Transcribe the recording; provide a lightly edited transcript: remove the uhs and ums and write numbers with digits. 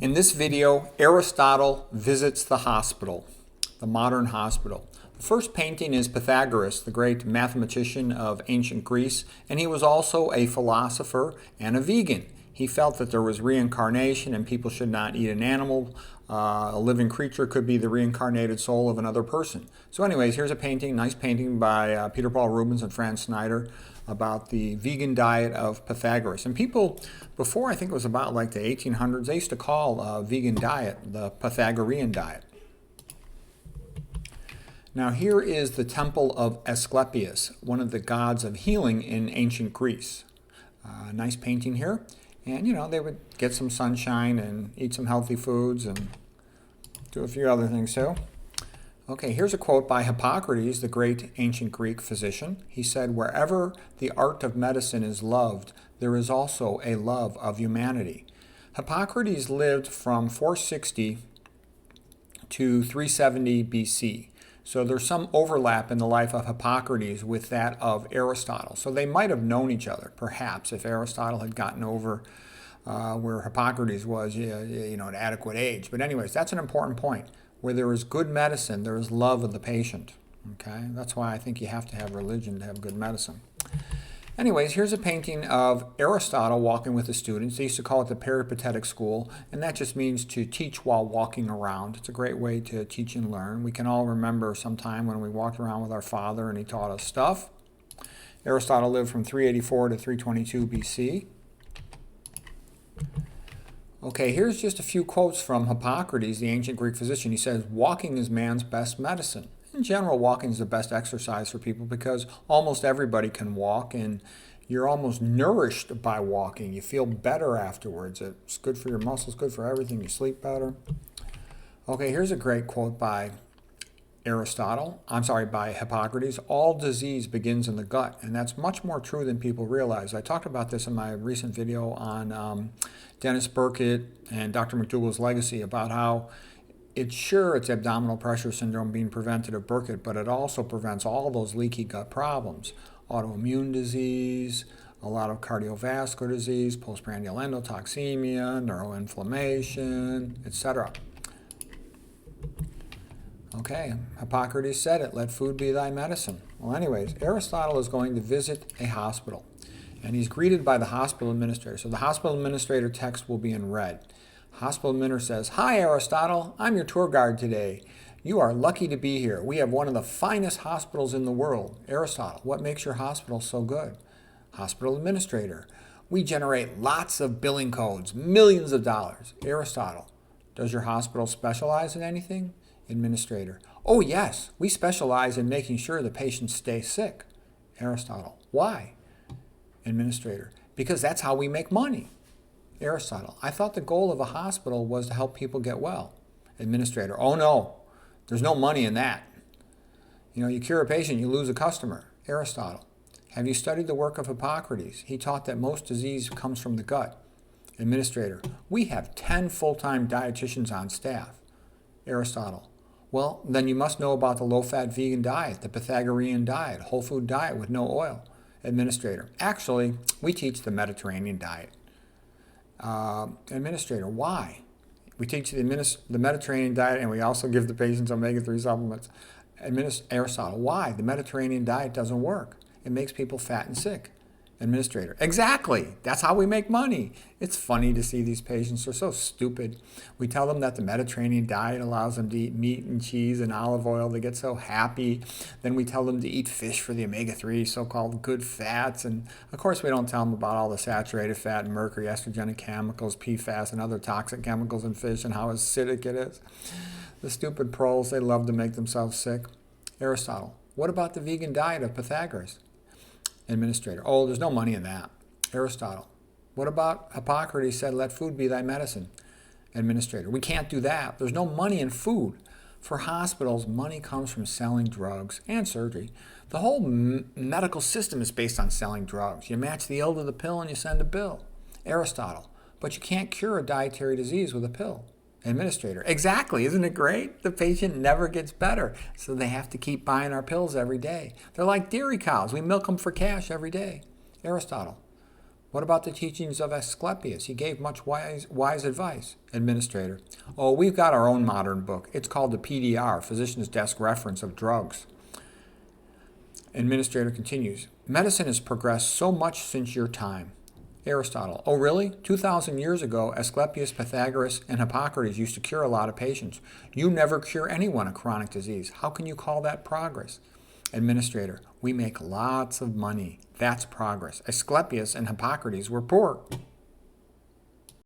In this video, Aristotle visits the hospital, the modern hospital. The first painting is Pythagoras, the great mathematician of ancient Greece, and he was also a philosopher and a vegan. He felt that there was reincarnation and people should not eat an animal. A living creature could be the reincarnated soul of another person. So anyways, here's a painting, nice painting by Peter Paul Rubens and Franz Snyder about the vegan diet of Pythagoras. And people, before I think it was about like the 1800s, they used to call vegan diet the Pythagorean diet. Now here is the temple of Asclepius, one of the gods of healing in ancient Greece. Nice painting here. And, you know, they would get some sunshine and eat some healthy foods and do a few other things too. Okay, here's a quote by Hippocrates, the great ancient Greek physician. He said, "Wherever the art of medicine is loved, there is also a love of humanity." Hippocrates lived from 460 to 370 BC. So there's some overlap in the life of Hippocrates with that of Aristotle. So they might have known each other, perhaps, if Aristotle had gotten over where Hippocrates was, at adequate age. But anyways, that's an important point. Where there is good medicine, there is love of the patient. Okay, that's why I think you have to have religion to have good medicine. Anyways, here's a painting of Aristotle walking with the students. They used to call it the peripatetic school, and that just means to teach while walking around. It's a great way to teach and learn. We can all remember some time when we walked around with our father and he taught us stuff. Aristotle lived from 384 to 322 BC. Okay, here's just a few quotes from Hippocrates, the ancient Greek physician. He says, "Walking is man's best medicine." In general, walking is the best exercise for people because almost everybody can walk and you're almost nourished by walking. You feel better afterwards. It's good for your muscles, good for everything. You sleep better. Okay, here's a great quote by by Hippocrates. "All disease begins in the gut," and that's much more true than people realize. I talked about this in my recent video on Dennis Burkitt and Dr. McDougall's legacy about how it's abdominal pressure syndrome being prevented of Burkitt, but it also prevents all those leaky gut problems. Autoimmune disease, a lot of cardiovascular disease, postprandial endotoxemia, neuroinflammation, etc. Okay, Hippocrates said it, "Let food be thy medicine." Well, anyways, Aristotle is going to visit a hospital, and he's greeted by the hospital administrator. So the hospital administrator text will be in red. Hospital administrator says, "Hi, Aristotle. I'm your tour guide today. You are lucky to be here. We have one of the finest hospitals in the world." Aristotle, "What makes your hospital so good?" Hospital administrator, "We generate lots of billing codes, millions of dollars." Aristotle, "Does your hospital specialize in anything?" Administrator, "Oh yes, we specialize in making sure the patients stay sick." Aristotle, "Why?" Administrator, "Because that's how we make money." Aristotle, "I thought the goal of a hospital was to help people get well." Administrator, "Oh no, there's no money in that. You cure a patient, you lose a customer." Aristotle, "Have you studied the work of Hippocrates? He taught that most disease comes from the gut." Administrator, "We have 10 full-time dietitians on staff." Aristotle, "Well, then you must know about the low-fat vegan diet, the Pythagorean diet, whole food diet with no oil." Administrator, "Actually, we teach the Mediterranean diet." Administrator, "Why?" "We teach the Mediterranean diet and we also give the patients omega-3 supplements." Aristotle, "Why? The Mediterranean diet doesn't work. It makes people fat and sick." Administrator, "Exactly. That's how we make money." It's funny to see these patients. They're so stupid. We tell them that the Mediterranean diet allows them to eat meat and cheese and olive oil. They get so happy. Then we tell them to eat fish for the omega-3, so-called good fats. And of course, we don't tell them about all the saturated fat, mercury, estrogenic chemicals, PFAS, and other toxic chemicals in fish and how acidic it is. The stupid proles, they love to make themselves sick. Aristotle, "What about the vegan diet of Pythagoras?" Administrator, "Oh, there's no money in that." Aristotle, "What about Hippocrates said, 'Let food be thy medicine'?" Administrator, "We can't do that. There's no money in food. For hospitals, money comes from selling drugs and surgery. The whole medical system is based on selling drugs. You match the ill to the pill and you send a bill." Aristotle, "But you can't cure a dietary disease with a pill." Administrator, "Exactly. Isn't it great? The patient never gets better, so they have to keep buying our pills every day. They're like dairy cows. We milk them for cash every day." Aristotle, What about the teachings of Asclepius? He gave much wise advice. Administrator. Oh, we've got our own modern book. It's called the PDR, Physician's Desk Reference of Drugs. Administrator continues. Medicine has progressed so much since your time. Aristotle. Oh, really? 2,000 years ago, Asclepius, Pythagoras, and Hippocrates used to cure a lot of patients. You never cure anyone of chronic disease. How can you call that progress? Administrator. We make lots of money. That's progress. Asclepius and Hippocrates were poor.